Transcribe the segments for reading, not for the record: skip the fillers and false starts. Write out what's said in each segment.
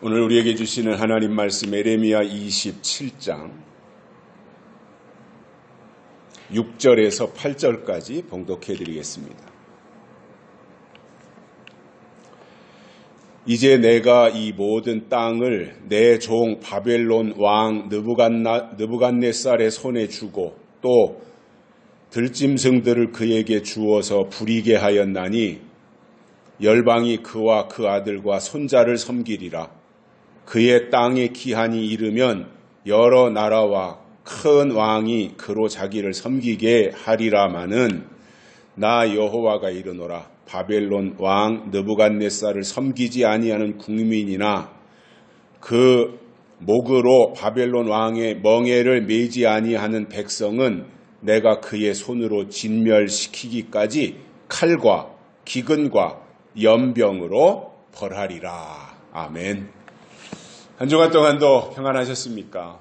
오늘 우리에게 주시는 하나님 말씀 에레미야 27장 6절에서 8절까지 봉독해 드리겠습니다. 이제 내가 이 모든 땅을 내 종 바벨론 왕 느부갓네살의 손에 주고 또 들짐승들을 그에게 주어서 부리게 하였나니 열방이 그와 그 아들과 손자를 섬기리라. 그의 땅의 기한이 이르면 여러 나라와 큰 왕이 그로 자기를 섬기게 하리라마는 나 여호와가 이르노라. 바벨론 왕 느부갓네살을 섬기지 아니하는 국민이나 그 목으로 바벨론 왕의 멍에를 매지 아니하는 백성은 내가 그의 손으로 진멸시키기까지 칼과 기근과 연병으로 벌하리라. 아멘. 한 주간 동안도 평안하셨습니까?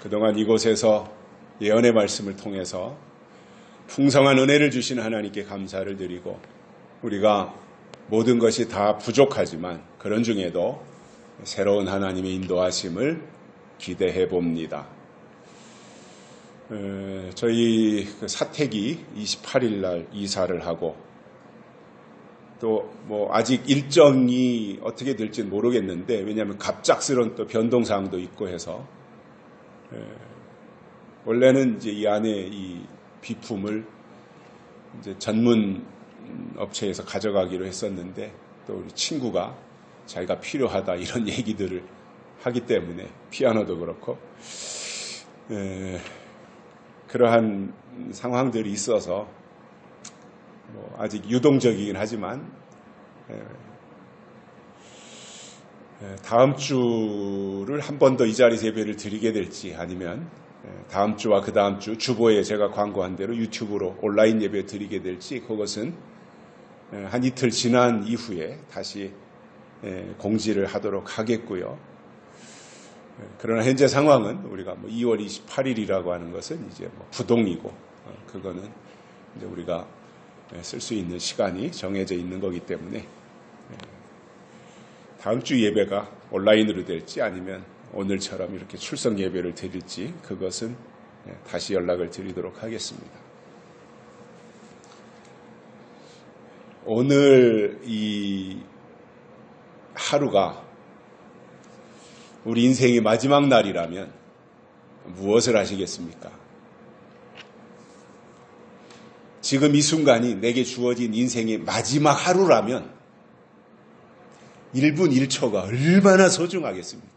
그동안 이곳에서 예언의 말씀을 통해서 풍성한 은혜를 주신 하나님께 감사를 드리고 우리가 모든 것이 다 부족하지만 그런 중에도 새로운 하나님의 인도하심을 기대해 봅니다. 저희 사택이 28일 날 이사를 하고 또 아직 일정이 어떻게 될지는 모르겠는데 왜냐하면 갑작스러운 또 변동사항도 있고 해서 원래는 이제 이 안에 이 비품을 이제 전문 업체에서 가져가기로 했었는데 또 우리 친구가 자기가 필요하다 이런 얘기들을 하기 때문에 피아노도 그렇고 그러한 상황들이 있어서 아직 유동적이긴 하지만 다음 주를 한 번 더 이 자리에서 예배를 드리게 될지 아니면 다음 주와 그 다음 주 주보에 제가 광고한 대로 유튜브로 온라인 예배 드리게 될지 그것은 한 이틀 지난 이후에 다시 공지를 하도록 하겠고요. 그러나 현재 상황은 우리가 2월 28일이라고 하는 것은 이제 부동이고 그거는 이제 우리가 쓸 수 있는 시간이 정해져 있는 거기 때문에 다음 주 예배가 온라인으로 될지 아니면 오늘처럼 이렇게 출석 예배를 드릴지 그것은 다시 연락을 드리도록 하겠습니다. 오늘 이 하루가 우리 인생의 마지막 날이라면 무엇을 하시겠습니까? 지금 이 순간이 내게 주어진 인생의 마지막 하루라면 1분 1초가 얼마나 소중하겠습니까?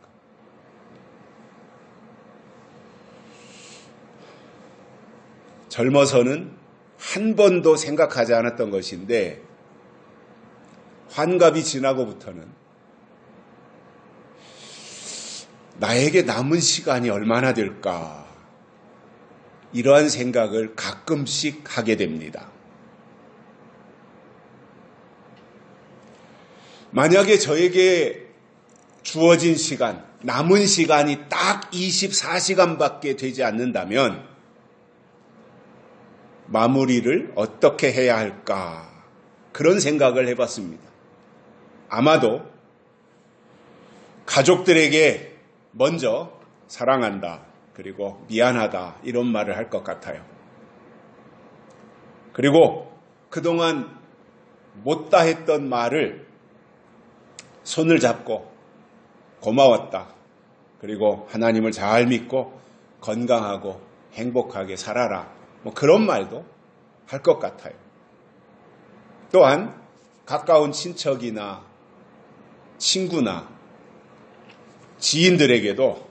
젊어서는 한 번도 생각하지 않았던 것인데 환갑이 지나고부터는 나에게 남은 시간이 얼마나 될까 이러한 생각을 가끔씩 하게 됩니다. 만약에 저에게 주어진 시간, 남은 시간이 딱 24시간밖에 되지 않는다면 마무리를 어떻게 해야 할까 그런 생각을 해봤습니다. 아마도 가족들에게 먼저 사랑한다 그리고 미안하다 이런 말을 할 것 같아요. 그리고 그동안 못다 했던 말을 손을 잡고 고마웠다 그리고 하나님을 잘 믿고 건강하고 행복하게 살아라 그런 말도 할 것 같아요. 또한 가까운 친척이나 친구나 지인들에게도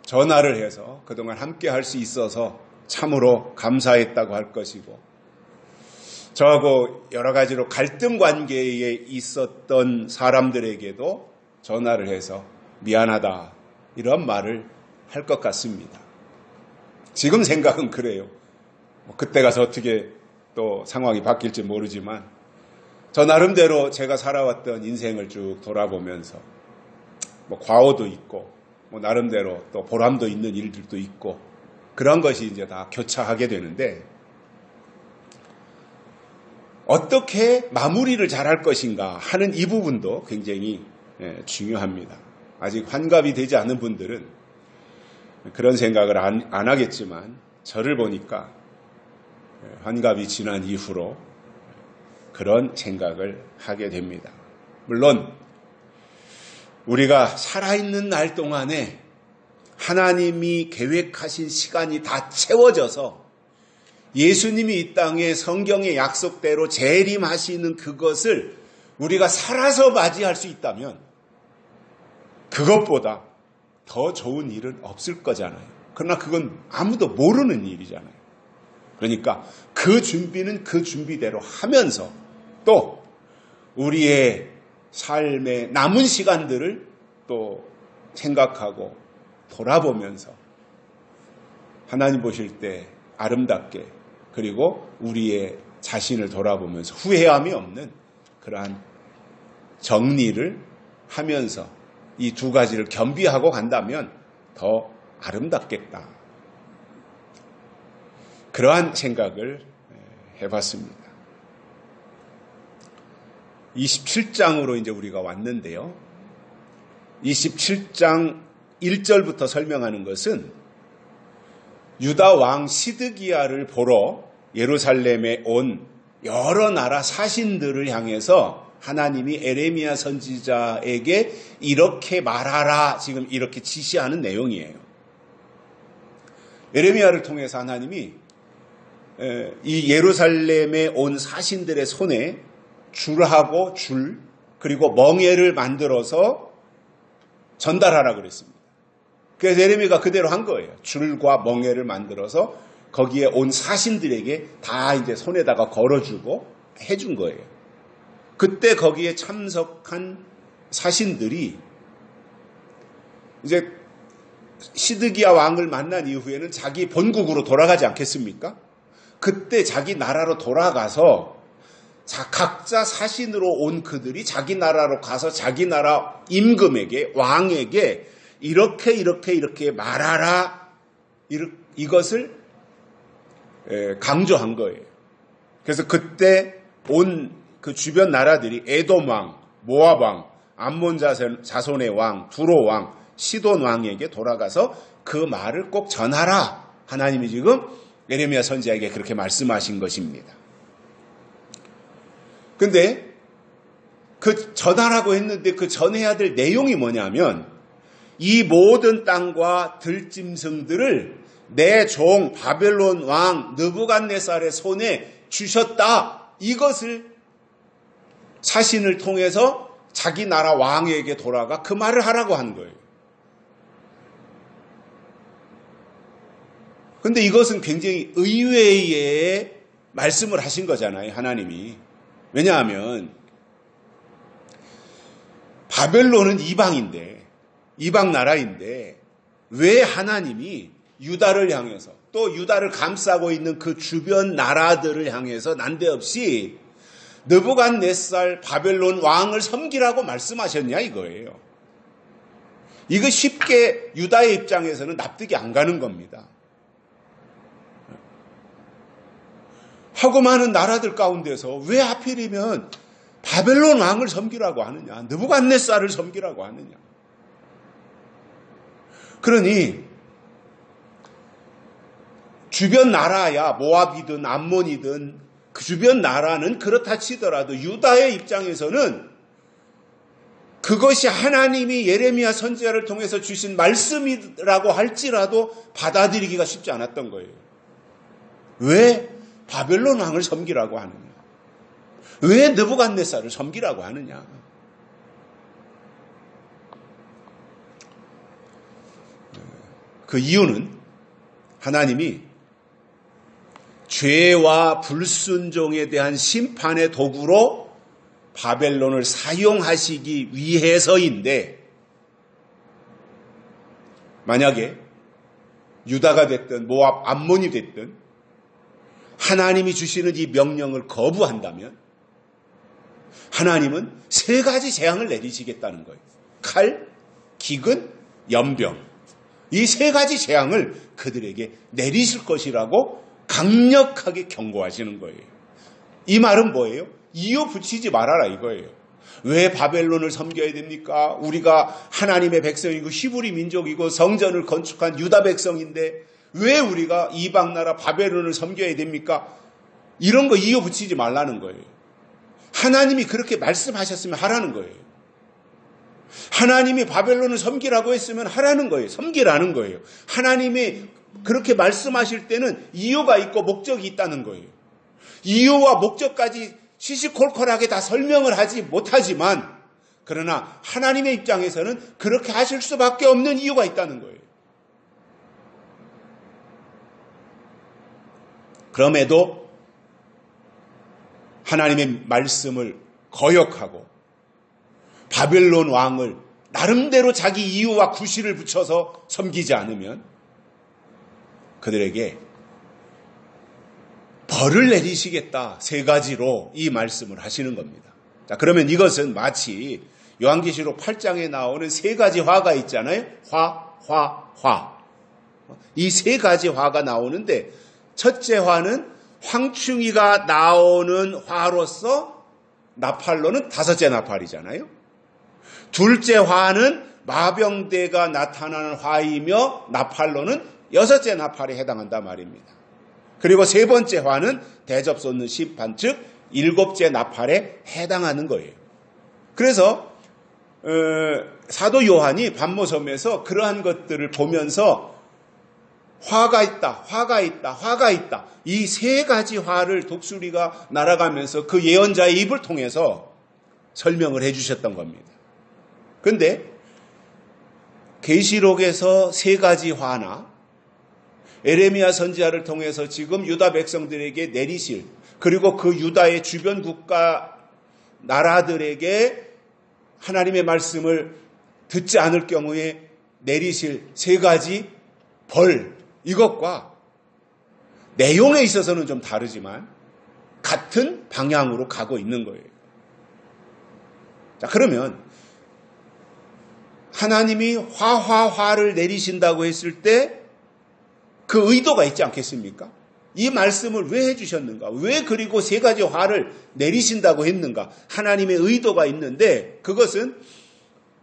전화를 해서 그동안 함께 할 수 있어서 참으로 감사했다고 할 것이고 저하고 여러 가지로 갈등 관계에 있었던 사람들에게도 전화를 해서 미안하다 이런 말을 할 것 같습니다. 지금 생각은 그래요. 그때 가서 어떻게 또 상황이 바뀔지 모르지만 저 나름대로 제가 살아왔던 인생을 쭉 돌아보면서 과오도 있고 나름대로 또 보람도 있는 일들도 있고 그런 것이 이제 다 교차하게 되는데 어떻게 마무리를 잘할 것인가 하는 이 부분도 굉장히 중요합니다. 아직 환갑이 되지 않은 분들은 그런 생각을 안 하겠지만 저를 보니까 환갑이 지난 이후로 그런 생각을 하게 됩니다. 물론 우리가 살아있는 날 동안에 하나님이 계획하신 시간이 다 채워져서 예수님이 이 땅에 성경의 약속대로 재림하시는 그것을 우리가 살아서 맞이할 수 있다면 그것보다 더 좋은 일은 없을 거잖아요. 그러나 그건 아무도 모르는 일이잖아요. 그러니까 그 준비는 그 준비대로 하면서 또 우리의 삶의 남은 시간들을 또 생각하고 돌아보면서 하나님 보실 때 아름답게 그리고 우리의 자신을 돌아보면서 후회함이 없는 그러한 정리를 하면서 이 두 가지를 겸비하고 간다면 더 아름답겠다. 그러한 생각을 해봤습니다. 27장으로 이제 우리가 왔는데요. 27장 1절부터 설명하는 것은 유다 왕 시드기야를 보러 예루살렘에 온 여러 나라 사신들을 향해서 하나님이 에레미야 선지자에게 이렇게 말하라 지금 이렇게 지시하는 내용이에요. 에레미야를 통해서 하나님이 이 예루살렘에 온 사신들의 손에 줄하고 줄 그리고 멍에를 만들어서 전달하라 그랬습니다. 그래서 에레미야가 그대로 한 거예요. 줄과 멍에를 만들어서 거기에 온 사신들에게 다 이제 손에다가 걸어주고 해준 거예요. 그때 거기에 참석한 사신들이 이제 시드기야 왕을 만난 이후에는 자기 본국으로 돌아가지 않겠습니까? 그때 자기 나라로 돌아가서 각자 사신으로 온 그들이 자기 나라로 가서 자기 나라 임금에게 왕에게 이렇게 말하라 이것을 강조한 거예요. 그래서 그때 온 그 주변 나라들이 에돔 왕, 모압 왕, 암몬 자손의 왕, 두로 왕, 시돈 왕에게 돌아가서 그 말을 꼭 전하라. 하나님이 지금 예레미야 선지자에게 그렇게 말씀하신 것입니다. 근데 그 전하라고 했는데 그 전해야 될 내용이 뭐냐면 이 모든 땅과 들짐승들을 내 종 바벨론 왕 느부갓네살의 손에 주셨다. 이것을 사신을 통해서 자기 나라 왕에게 돌아가 그 말을 하라고 한 거예요. 그런데 이것은 굉장히 의외의 말씀을 하신 거잖아요. 하나님이. 왜냐하면 바벨론은 이방 나라인데 왜 하나님이 유다를 향해서 또 유다를 감싸고 있는 그 주변 나라들을 향해서 난데없이 느부갓네살 바벨론 왕을 섬기라고 말씀하셨냐 이거예요. 이거 쉽게 유다의 입장에서는 납득이 안 가는 겁니다. 하고 많은 나라들 가운데서 왜 하필이면 바벨론 왕을 섬기라고 하느냐, 느부갓네살을 섬기라고 하느냐. 그러니 주변 나라야 모압이든 암몬이든 그 주변 나라는 그렇다 치더라도 유다의 입장에서는 그것이 하나님이 예레미야 선지자를 통해서 주신 말씀이라고 할지라도 받아들이기가 쉽지 않았던 거예요. 왜 바벨론 왕을 섬기라고 하느냐? 왜 느부갓네살을 섬기라고 하느냐? 그 이유는 하나님이 죄와 불순종에 대한 심판의 도구로 바벨론을 사용하시기 위해서인데 만약에 유다가 됐든 모압, 암몬이 됐든 하나님이 주시는 이 명령을 거부한다면 하나님은 세 가지 재앙을 내리시겠다는 거예요. 칼, 기근, 연병. 이 세 가지 재앙을 그들에게 내리실 것이라고 강력하게 경고하시는 거예요. 이 말은 뭐예요? 이유 붙이지 말아라 이거예요. 왜 바벨론을 섬겨야 됩니까? 우리가 하나님의 백성이고 히브리 민족이고 성전을 건축한 유다 백성인데 왜 우리가 이방 나라 바벨론을 섬겨야 됩니까? 이런 거 이유 붙이지 말라는 거예요. 하나님이 그렇게 말씀하셨으면 하라는 거예요. 하나님이 바벨론을 섬기라고 했으면 하라는 거예요. 섬기라는 거예요. 하나님이 그렇게 말씀하실 때는 이유가 있고 목적이 있다는 거예요. 이유와 목적까지 시시콜콜하게 다 설명을 하지 못하지만 그러나 하나님의 입장에서는 그렇게 하실 수밖에 없는 이유가 있다는 거예요. 그럼에도 하나님의 말씀을 거역하고 바벨론 왕을 나름대로 자기 이유와 구실을 붙여서 섬기지 않으면 그들에게 벌을 내리시겠다. 3가지로 이 말씀을 하시는 겁니다. 자, 그러면 이것은 마치 요한계시록 8장에 나오는 3가지 화가 있잖아요. 화. 이 3가지 화가 나오는데 첫째 화는 황충이가 나오는 화로서 나팔로는 5째 나팔이잖아요. 둘째 화는 마병대가 나타나는 화이며 나팔로는 6째 나팔에 해당한단 말입니다. 그리고 3번째 화는 대접 쏟는 심판 즉 7째 나팔에 해당하는 거예요. 그래서 사도 요한이 반모섬에서 그러한 것들을 보면서 화가 있다. 이 3가지 화를 독수리가 날아가면서 그 예언자의 입을 통해서 설명을 해주셨던 겁니다. 그런데 계시록에서 3가지 화나 에레미야 선지자를 통해서 지금 유다 백성들에게 내리실 그리고 그 유다의 주변 국가 나라들에게 하나님의 말씀을 듣지 않을 경우에 내리실 3가지 벌 이것과 내용에 있어서는 좀 다르지만 같은 방향으로 가고 있는 거예요. 자, 그러면 하나님이 화를 내리신다고 했을 때 그 의도가 있지 않겠습니까? 이 말씀을 왜 해주셨는가? 왜 그리고 3가지 화를 내리신다고 했는가? 하나님의 의도가 있는데 그것은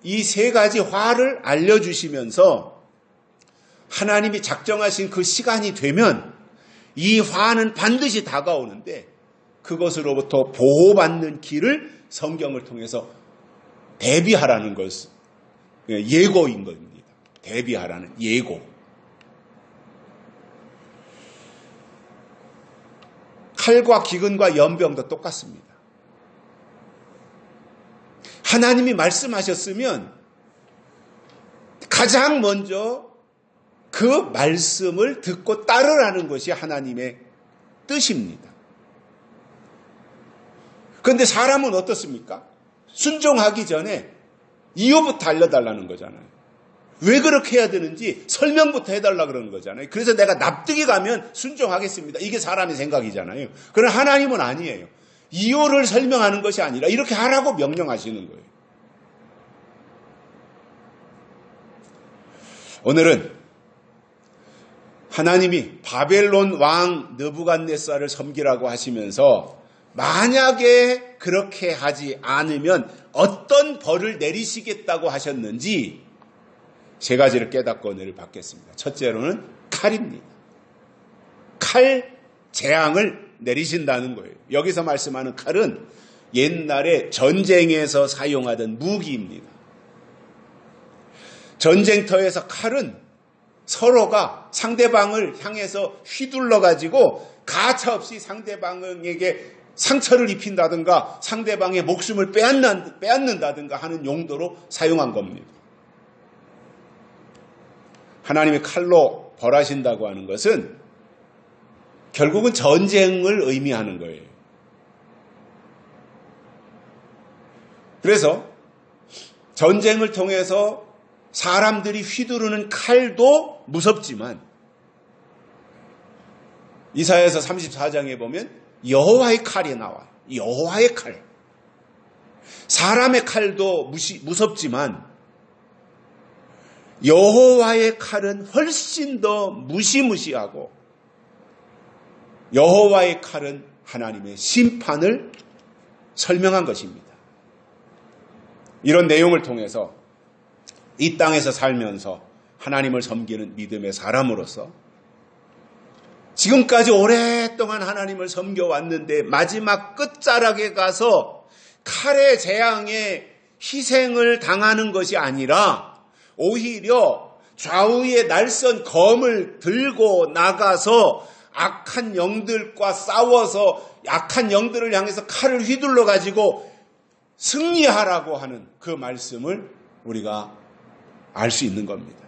이 3가지 화를 알려주시면서 하나님이 작정하신 그 시간이 되면 이 화는 반드시 다가오는데 그것으로부터 보호받는 길을 성경을 통해서 대비하라는 것은 예고인 겁니다. 대비하라는 예고. 칼과 기근과 연병도 똑같습니다. 하나님이 말씀하셨으면 가장 먼저 그 말씀을 듣고 따르라는 것이 하나님의 뜻입니다. 그런데 사람은 어떻습니까? 순종하기 전에 이유부터 알려달라는 거잖아요. 왜 그렇게 해야 되는지 설명부터 해달라 그러는 거잖아요. 그래서 내가 납득이 가면 순종하겠습니다. 이게 사람의 생각이잖아요. 그러나 하나님은 아니에요. 이유를 설명하는 것이 아니라 이렇게 하라고 명령하시는 거예요. 오늘은 하나님이 바벨론 왕 느부갓네살을 섬기라고 하시면서 만약에 그렇게 하지 않으면 어떤 벌을 내리시겠다고 하셨는지 3가지를 깨닫고 은혜를 받겠습니다. 첫째로는 칼입니다. 칼 재앙을 내리신다는 거예요. 여기서 말씀하는 칼은 옛날에 전쟁에서 사용하던 무기입니다. 전쟁터에서 칼은 서로가 상대방을 향해서 휘둘러가지고 가차없이 상대방에게 상처를 입힌다든가 상대방의 목숨을 빼앗는다든가 하는 용도로 사용한 겁니다. 하나님이 칼로 벌하신다고 하는 것은 결국은 전쟁을 의미하는 거예요. 그래서 전쟁을 통해서 사람들이 휘두르는 칼도 무섭지만 이사야서 34장에 보면 여호와의 칼이 나와요. 여호와의 칼. 사람의 칼도 무섭지만 여호와의 칼은 훨씬 더 무시무시하고 여호와의 칼은 하나님의 심판을 설명한 것입니다. 이런 내용을 통해서 이 땅에서 살면서 하나님을 섬기는 믿음의 사람으로서 지금까지 오랫동안 하나님을 섬겨왔는데 마지막 끝자락에 가서 칼의 재앙에 희생을 당하는 것이 아니라 오히려 좌우의 날선 검을 들고 나가서 악한 영들과 싸워서 악한 영들을 향해서 칼을 휘둘러 가지고 승리하라고 하는 그 말씀을 우리가 알 수 있는 겁니다.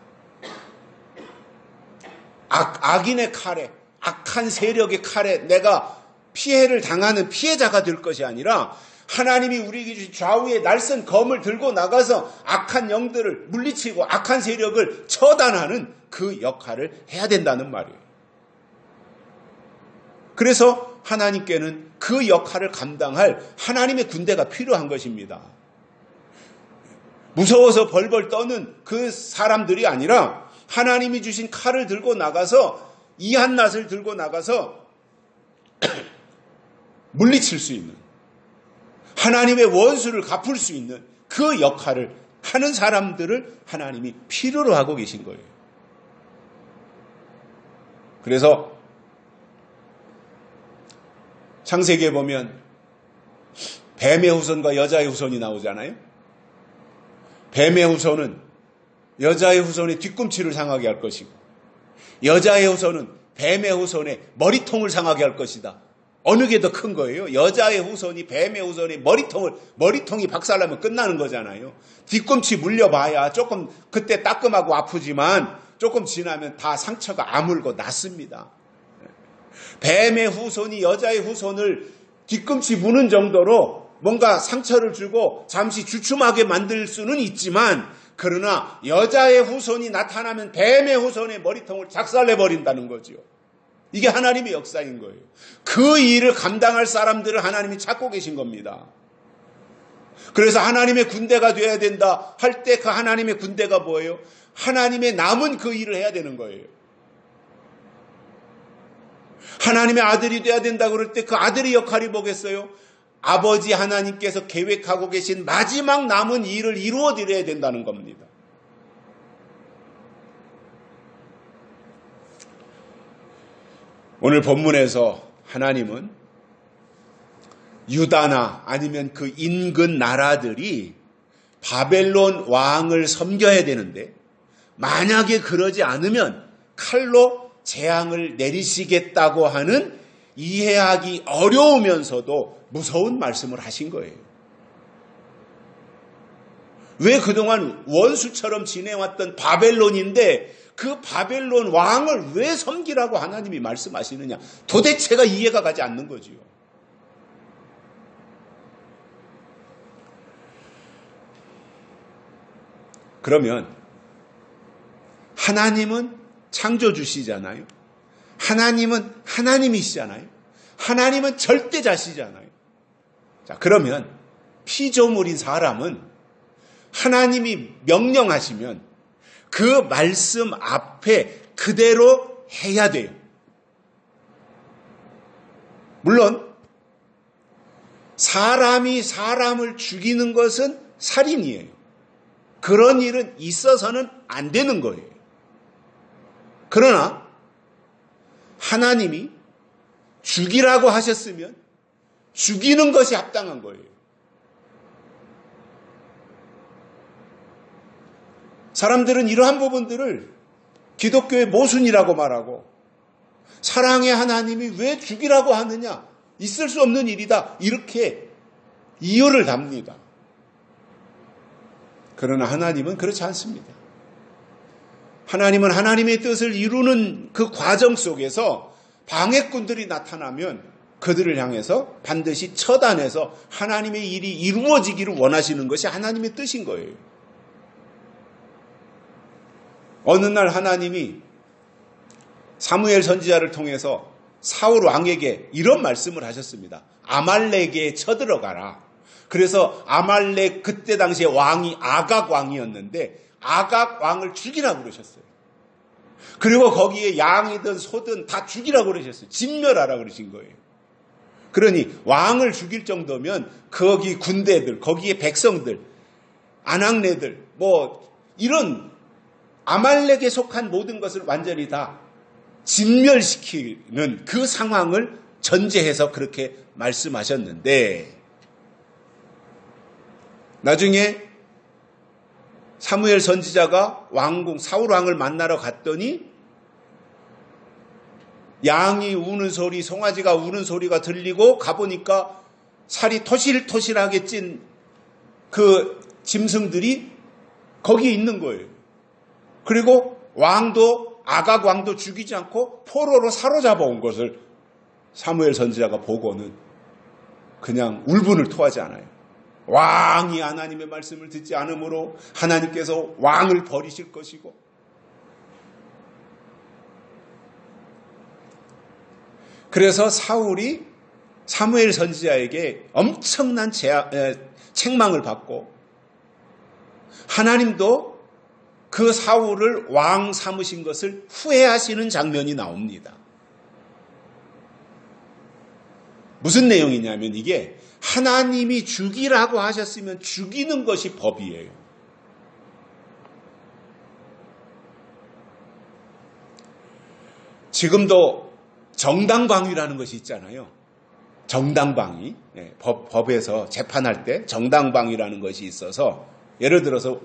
악인의 칼에, 악한 세력의 칼에 내가 피해를 당하는 피해자가 될 것이 아니라 하나님이 우리에게 주신 좌우의 날선 검을 들고 나가서 악한 영들을 물리치고 악한 세력을 처단하는 그 역할을 해야 된다는 말이에요. 그래서 하나님께는 그 역할을 감당할 하나님의 군대가 필요한 것입니다. 무서워서 벌벌 떠는 그 사람들이 아니라 하나님이 주신 칼을 들고 나가서 이 한낫을 들고 나가서 물리칠 수 있는 하나님의 원수를 갚을 수 있는 그 역할을 하는 사람들을 하나님이 필요로 하고 계신 거예요. 그래서 창세기에 보면 뱀의 후손과 여자의 후손이 나오잖아요. 뱀의 후손은 여자의 후손의 뒤꿈치를 상하게 할 것이고 여자의 후손은 뱀의 후손의 머리통을 상하게 할 것이다. 어느 게 더 큰 거예요? 여자의 후손이 뱀의 후손의 머리통이 박살나면 끝나는 거잖아요. 뒤꿈치 물려봐야 조금 그때 따끔하고 아프지만 조금 지나면 다 상처가 아물고 낫습니다. 뱀의 후손이 여자의 후손을 뒤꿈치 무는 정도로 뭔가 상처를 주고 잠시 주춤하게 만들 수는 있지만 그러나 여자의 후손이 나타나면 뱀의 후손의 머리통을 작살내버린다는 거죠. 이게 하나님의 역사인 거예요. 그 일을 감당할 사람들을 하나님이 찾고 계신 겁니다. 그래서 하나님의 군대가 되어야 된다 할 때 그 하나님의 군대가 뭐예요? 하나님의 남은 그 일을 해야 되는 거예요. 하나님의 아들이 돼야 된다 그럴 때 그 아들의 역할이 뭐겠어요? 아버지 하나님께서 계획하고 계신 마지막 남은 일을 이루어 드려야 된다는 겁니다. 오늘 본문에서 하나님은 유다나 아니면 그 인근 나라들이 바벨론 왕을 섬겨야 되는데 만약에 그러지 않으면 칼로 재앙을 내리시겠다고 하는 이해하기 어려우면서도 무서운 말씀을 하신 거예요. 왜 그동안 원수처럼 지내왔던 바벨론인데 그 바벨론 왕을 왜 섬기라고 하나님이 말씀하시느냐? 도대체가 이해가 가지 않는 거지요. 그러면 하나님은 창조주시잖아요. 하나님은 하나님이시잖아요. 하나님은 절대자시잖아요. 자, 그러면 피조물인 사람은 하나님이 명령하시면 그 말씀 앞에 그대로 해야 돼요. 물론 사람이 사람을 죽이는 것은 살인이에요. 그런 일은 있어서는 안 되는 거예요. 그러나 하나님이 죽이라고 하셨으면 죽이는 것이 합당한 거예요. 사람들은 이러한 부분들을 기독교의 모순이라고 말하고 사랑의 하나님이 왜 죽이라고 하느냐? 있을 수 없는 일이다. 이렇게 이유를 답니다. 그러나 하나님은 그렇지 않습니다. 하나님은 하나님의 뜻을 이루는 그 과정 속에서 방해꾼들이 나타나면 그들을 향해서 반드시 처단해서 하나님의 일이 이루어지기를 원하시는 것이 하나님의 뜻인 거예요. 어느 날 하나님이 사무엘 선지자를 통해서 사울 왕에게 이런 말씀을 하셨습니다. 아말렉에 쳐들어가라. 그래서 아말렉 그때 당시에 왕이 아각 왕이었는데 아각 왕을 죽이라고 그러셨어요. 그리고 거기에 양이든 소든 다 죽이라고 그러셨어요. 진멸하라고 그러신 거예요. 그러니 왕을 죽일 정도면 거기 군대들, 거기에 백성들, 아낙네들, 이런 아말렉에 속한 모든 것을 완전히 다 진멸시키는 그 상황을 전제해서 그렇게 말씀하셨는데, 나중에 사무엘 선지자가 왕궁 사울 왕을 만나러 갔더니 양이 우는 소리, 송아지가 우는 소리가 들리고 가보니까 살이 토실토실하게 찐 그 짐승들이 거기에 있는 거예요. 그리고 아각 왕도 죽이지 않고 포로로 사로잡아 온 것을 사무엘 선지자가 보고는 그냥 울분을 토하지 않아요. 왕이 하나님의 말씀을 듣지 않으므로 하나님께서 왕을 버리실 것이고, 그래서 사울이 사무엘 선지자에게 엄청난 책망을 받고, 하나님도 그 사울을 왕 삼으신 것을 후회하시는 장면이 나옵니다. 무슨 내용이냐면, 이게 하나님이 죽이라고 하셨으면 죽이는 것이 법이에요. 지금도 정당방위라는 것이 있잖아요. 정당방위. 법에서 재판할 때 정당방위라는 것이 있어서, 예를 들어서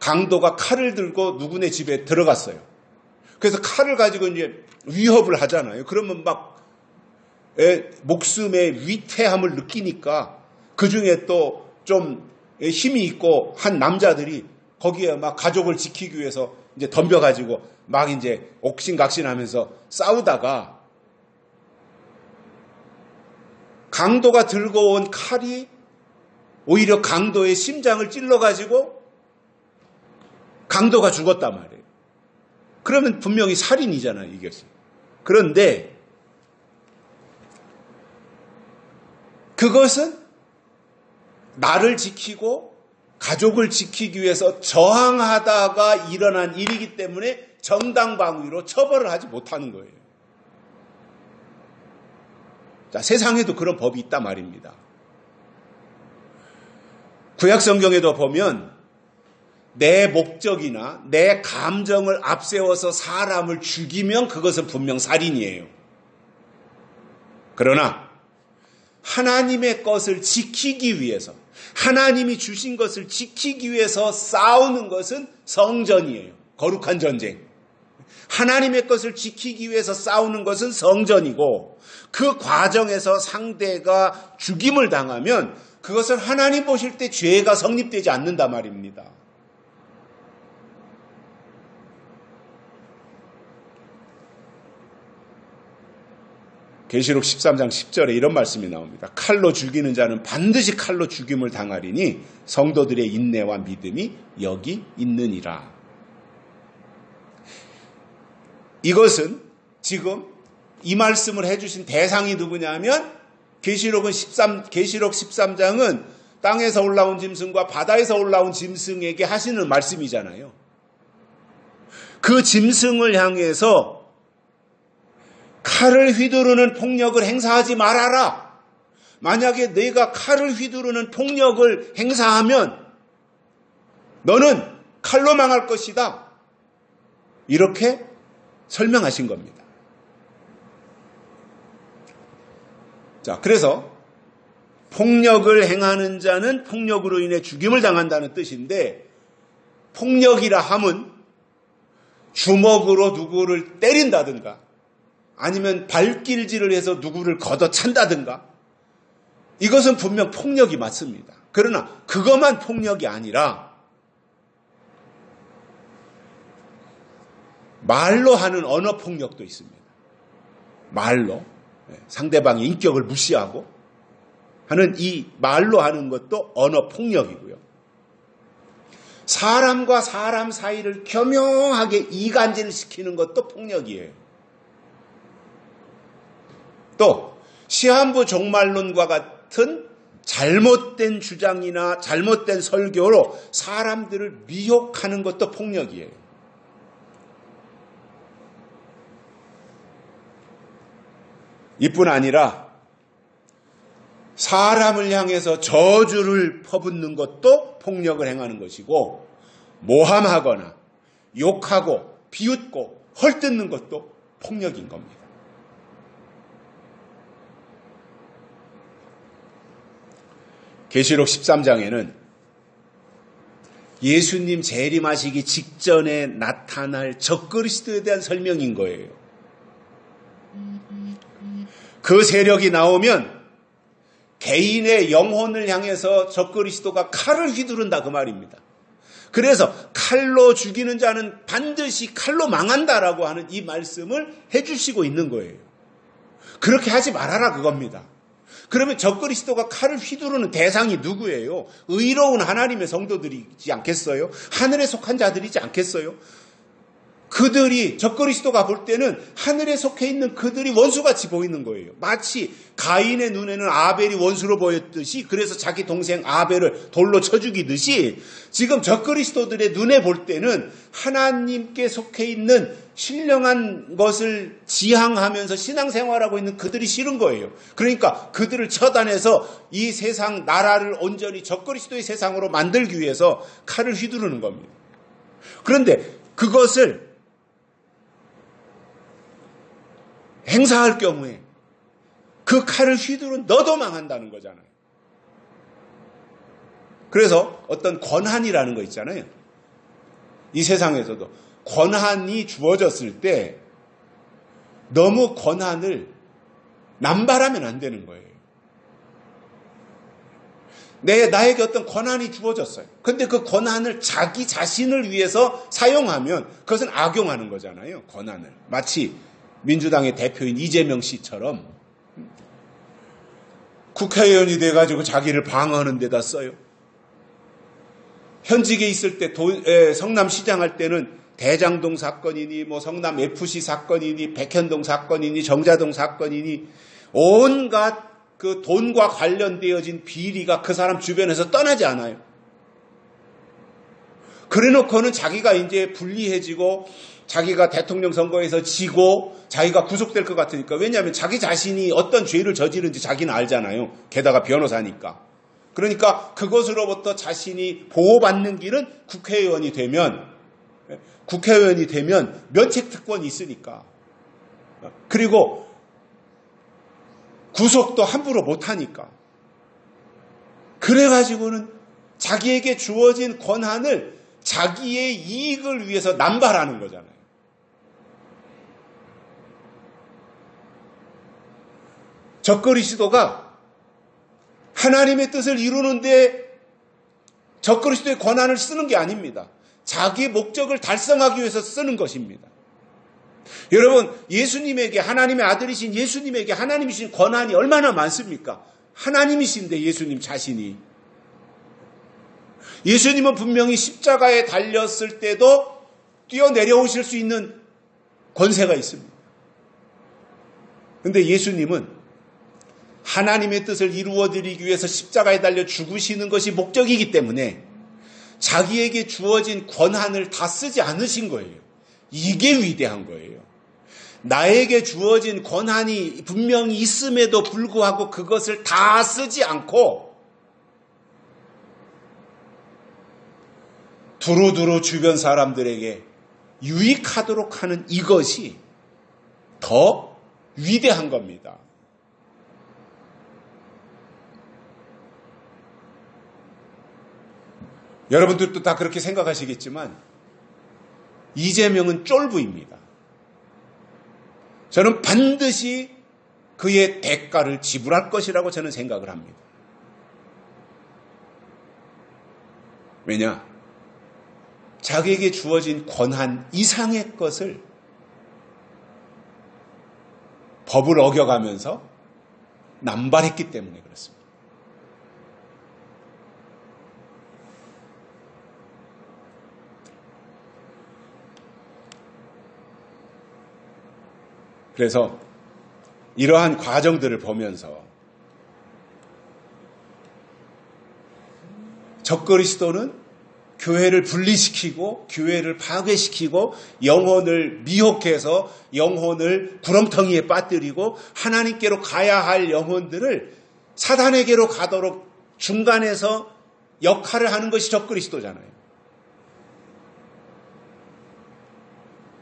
강도가 칼을 들고 누구네 집에 들어갔어요. 그래서 칼을 가지고 이제 위협을 하잖아요. 그러면 막 목숨의 위태함을 느끼니까 그 중에 또 좀 힘이 있고 한 남자들이 거기에 막 가족을 지키기 위해서 이제 덤벼가지고 막 이제 옥신각신하면서 싸우다가 강도가 들고 온 칼이 오히려 강도의 심장을 찔러가지고 강도가 죽었단 말이에요. 그러면 분명히 살인이잖아요, 이것이. 그런데 그것은 나를 지키고 가족을 지키기 위해서 저항하다가 일어난 일이기 때문에 정당방위로 처벌을 하지 못하는 거예요. 자, 세상에도 그런 법이 있단 말입니다. 구약 성경에도 보면 내 목적이나 내 감정을 앞세워서 사람을 죽이면 그것은 분명 살인이에요. 그러나 하나님의 것을 지키기 위해서, 하나님이 주신 것을 지키기 위해서 싸우는 것은 성전이에요. 거룩한 전쟁. 하나님의 것을 지키기 위해서 싸우는 것은 성전이고, 그 과정에서 상대가 죽임을 당하면 그것은 하나님 보실 때 죄가 성립되지 않는단 말입니다. 계시록 13장 10절에 이런 말씀이 나옵니다. 칼로 죽이는 자는 반드시 칼로 죽임을 당하리니 성도들의 인내와 믿음이 여기 있느니라. 이것은 지금 이 말씀을 해주신 대상이 누구냐면, 계시록 13장은 땅에서 올라온 짐승과 바다에서 올라온 짐승에게 하시는 말씀이잖아요. 그 짐승을 향해서 칼을 휘두르는 폭력을 행사하지 말아라. 만약에 내가 칼을 휘두르는 폭력을 행사하면 너는 칼로 망할 것이다. 이렇게 설명하신 겁니다. 자, 그래서 폭력을 행하는 자는 폭력으로 인해 죽임을 당한다는 뜻인데, 폭력이라 함은 주먹으로 누구를 때린다든가 아니면 발길질을 해서 누구를 걷어찬다든가, 이것은 분명 폭력이 맞습니다. 그러나 그것만 폭력이 아니라 말로 하는 언어 폭력도 있습니다. 말로 상대방의 인격을 무시하고 하는 이 말로 하는 것도 언어 폭력이고요. 사람과 사람 사이를 교묘하게 이간질시키는 것도 폭력이에요. 또 시한부 종말론과 같은 잘못된 주장이나 잘못된 설교로 사람들을 미혹하는 것도 폭력이에요. 이뿐 아니라 사람을 향해서 저주를 퍼붓는 것도 폭력을 행하는 것이고, 모함하거나 욕하고 비웃고 헐뜯는 것도 폭력인 겁니다. 계시록 13장에는 예수님 재림하시기 직전에 나타날 적그리스도에 대한 설명인 거예요. 그 세력이 나오면 개인의 영혼을 향해서 적그리스도가 칼을 휘두른다 그 말입니다. 그래서 칼로 죽이는 자는 반드시 칼로 망한다라고 하는 이 말씀을 해주시고 있는 거예요. 그렇게 하지 말아라 그겁니다. 그러면 적그리스도가 칼을 휘두르는 대상이 누구예요? 의로운 하나님의 성도들이지 않겠어요? 하늘에 속한 자들이지 않겠어요? 그들이 적그리스도가 볼 때는 하늘에 속해 있는 그들이 원수같이 보이는 거예요. 마치 가인의 눈에는 아벨이 원수로 보였듯이, 그래서 자기 동생 아벨을 돌로 쳐 죽이듯이 지금 적그리스도들의 눈에 볼 때는 하나님께 속해 있는 신령한 것을 지향하면서 신앙생활하고 있는 그들이 싫은 거예요. 그러니까 그들을 처단해서 이 세상 나라를 온전히 적그리스도의 세상으로 만들기 위해서 칼을 휘두르는 겁니다. 그런데 그것을 행사할 경우에 그 칼을 휘두른 너도 망한다는 거잖아요. 그래서 어떤 권한이라는 거 있잖아요. 이 세상에서도 권한이 주어졌을 때 너무 권한을 남발하면 안 되는 거예요. 나에게 어떤 권한이 주어졌어요. 근데 그 권한을 자기 자신을 위해서 사용하면 그것은 악용하는 거잖아요. 권한을. 마치 민주당의 대표인 이재명 씨처럼 국회의원이 돼가지고 자기를 방어하는 데다 써요. 현직에 있을 때 성남시장 할 때는 대장동 사건이니 뭐 성남 FC 사건이니 백현동 사건이니 정자동 사건이니 온갖 그 돈과 관련되어진 비리가 그 사람 주변에서 떠나지 않아요. 그래놓고는 자기가 이제 불리해지고 자기가 대통령 선거에서 지고 자기가 구속될 것 같으니까. 왜냐하면 자기 자신이 어떤 죄를 저지른지 자기는 알잖아요. 게다가 변호사니까. 그러니까 그것으로부터 자신이 보호받는 길은 국회의원이 되면 면책특권이 있으니까. 그리고 구속도 함부로 못하니까. 그래가지고는 자기에게 주어진 권한을 자기의 이익을 위해서 남발하는 거잖아요. 적그리스도가 하나님의 뜻을 이루는데 적그리스도의 권한을 쓰는 게 아닙니다. 자기 목적을 달성하기 위해서 쓰는 것입니다. 여러분, 예수님에게, 하나님의 아들이신 예수님에게 하나님이 주신 권한이 얼마나 많습니까? 하나님이신데 예수님 자신이. 예수님은 분명히 십자가에 달렸을 때도 뛰어내려오실 수 있는 권세가 있습니다. 그런데 예수님은 하나님의 뜻을 이루어드리기 위해서 십자가에 달려 죽으시는 것이 목적이기 때문에 자기에게 주어진 권한을 다 쓰지 않으신 거예요. 이게 위대한 거예요. 나에게 주어진 권한이 분명히 있음에도 불구하고 그것을 다 쓰지 않고 두루두루 주변 사람들에게 유익하도록 하는 이것이 더 위대한 겁니다. 여러분들도 다 그렇게 생각하시겠지만 이재명은 쫄부입니다. 저는 반드시 그의 대가를 지불할 것이라고 저는 생각을 합니다. 왜냐? 자기에게 주어진 권한 이상의 것을 법을 어겨가면서 남발했기 때문에 그렇습니다. 그래서 이러한 과정들을 보면서 적그리스도는 교회를 분리시키고 교회를 파괴시키고 영혼을 미혹해서 영혼을 구렁텅이에 빠뜨리고 하나님께로 가야 할 영혼들을 사단에게로 가도록 중간에서 역할을 하는 것이 적그리스도잖아요.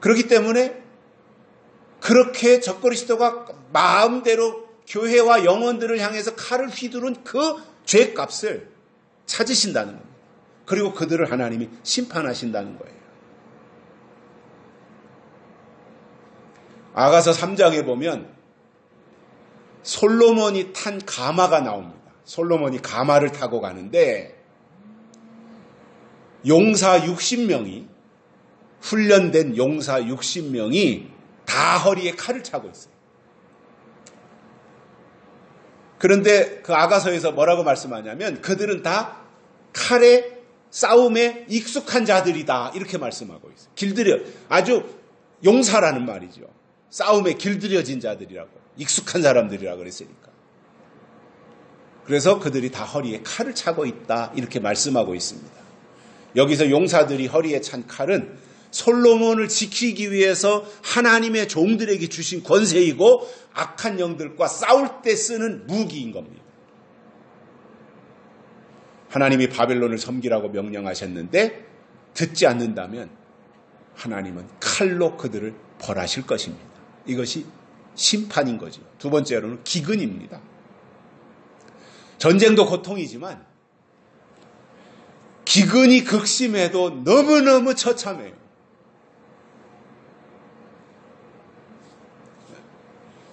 그렇기 때문에 그렇게 적그리스도가 마음대로 교회와 영혼들을 향해서 칼을 휘두른 그 죄값을 찾으신다는 겁니다. 그리고 그들을 하나님이 심판하신다는 거예요. 아가서 3장에 보면 솔로몬이 탄 가마가 나옵니다. 솔로몬이 가마를 타고 가는데 용사 60명이 훈련된 용사 60명이 다 허리에 칼을 차고 있어요. 그런데 그 아가서에서 뭐라고 말씀하냐면 그들은 다 칼에 싸움에 익숙한 자들이다 이렇게 말씀하고 있어요. 아주 용사라는 말이죠. 싸움에 길들여진 자들이라고 익숙한 사람들이라고 그랬으니까. 그래서 그들이 다 허리에 칼을 차고 있다 이렇게 말씀하고 있습니다. 여기서 용사들이 허리에 찬 칼은 솔로몬을 지키기 위해서 하나님의 종들에게 주신 권세이고 악한 영들과 싸울 때 쓰는 무기인 겁니다. 하나님이 바벨론을 섬기라고 명령하셨는데 듣지 않는다면 하나님은 칼로 그들을 벌하실 것입니다. 이것이 심판인 거죠. 두 번째로는 기근입니다. 전쟁도 고통이지만 기근이 극심해도 너무너무 처참해요.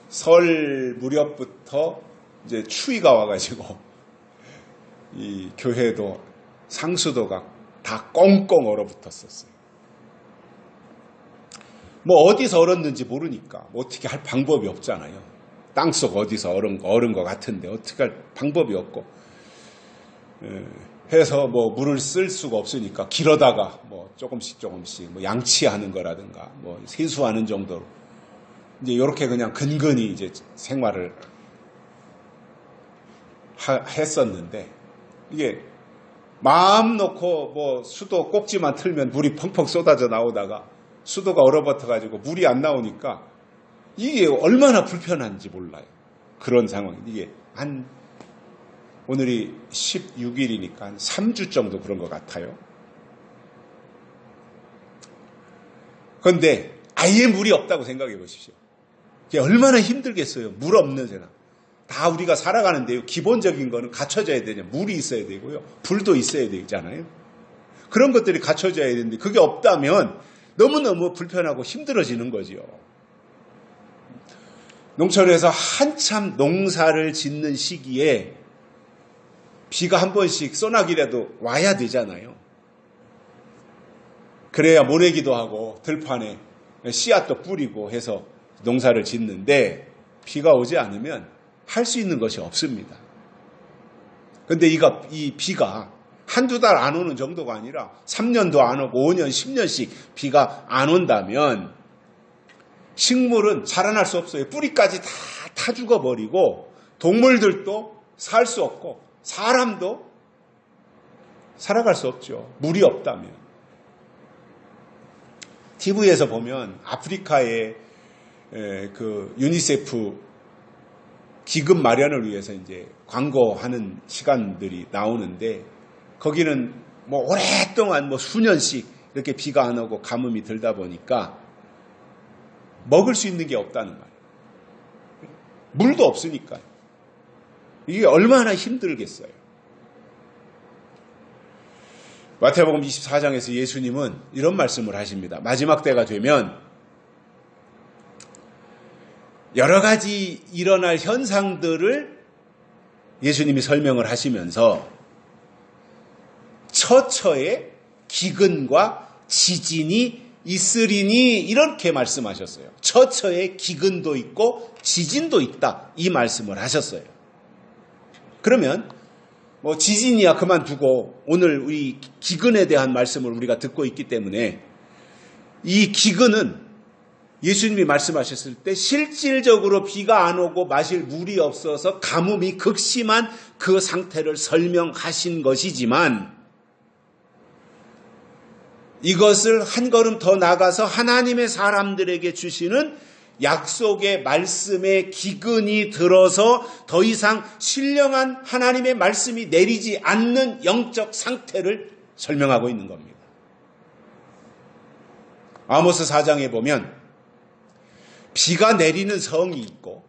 설 무렵부터 이제 추위가 와가지고 이 교회도 상수도가 다 꽁꽁 얼어붙었었어요. 뭐 어디서 얼었는지 모르니까 어떻게 할 방법이 없잖아요. 땅속 어디서 얼은 것 같은데 어떻게 할 방법이 없고 해서 뭐 물을 쓸 수가 없으니까 길어다가 뭐 조금씩 뭐 양치하는 거라든가 뭐 세수하는 정도로 이제 이렇게 그냥 근근히 이제 생활을 했었는데 이게 마음 놓고 뭐 수도 꼭지만 틀면 물이 펑펑 쏟아져 나오다가 수도가 얼어붙어가지고 물이 안 나오니까 이게 얼마나 불편한지 몰라요. 그런 상황. 이게 오늘이 16일이니까 한 3주 정도 그런 것 같아요. 그런데 아예 물이 없다고 생각해 보십시오. 이게 얼마나 힘들겠어요. 물 없는 세상. 다 우리가 살아가는데요. 기본적인 거는 갖춰져야 되냐. 물이 있어야 되고요. 불도 있어야 되잖아요. 그런 것들이 갖춰져야 되는데 그게 없다면 너무너무 불편하고 힘들어지는 거지요. 농촌에서 한참 농사를 짓는 시기에 비가 한 번씩 소나기라도 와야 되잖아요. 그래야 모내기도 하고 들판에 씨앗도 뿌리고 해서 농사를 짓는데 비가 오지 않으면 할 수 있는 것이 없습니다. 그런데 이 비가 한두 달 안 오는 정도가 아니라 3년도 안 오고 5년, 10년씩 비가 안 온다면 식물은 자라날 수 없어요. 뿌리까지 다 타 죽어버리고 동물들도 살 수 없고 사람도 살아갈 수 없죠. 물이 없다면. TV에서 보면 아프리카의 그 유니세프 기금 마련을 위해서 이제 광고하는 시간들이 나오는데 거기는 뭐 오랫동안 뭐 수년씩 이렇게 비가 안 오고 가뭄이 들다 보니까 먹을 수 있는 게 없다는 말이에요. 물도 없으니까요. 이게 얼마나 힘들겠어요. 마태복음 24장에서 예수님은 이런 말씀을 하십니다. 마지막 때가 되면 여러 가지 일어날 현상들을 예수님이 설명을 하시면서 처처에 기근과 지진이 있으리니 이렇게 말씀하셨어요. 처처에 기근도 있고 지진도 있다 이 말씀을 하셨어요. 그러면 뭐 지진이야 그만두고 오늘 우리 기근에 대한 말씀을 우리가 듣고 있기 때문에 이 기근은 예수님이 말씀하셨을 때 실질적으로 비가 안 오고 마실 물이 없어서 가뭄이 극심한 그 상태를 설명하신 것이지만 이것을 한 걸음 더 나가서 하나님의 사람들에게 주시는 약속의 말씀에 기근이 들어서 더 이상 신령한 하나님의 말씀이 내리지 않는 영적 상태를 설명하고 있는 겁니다. 아모스 4장에 보면 비가 내리는 성이 있고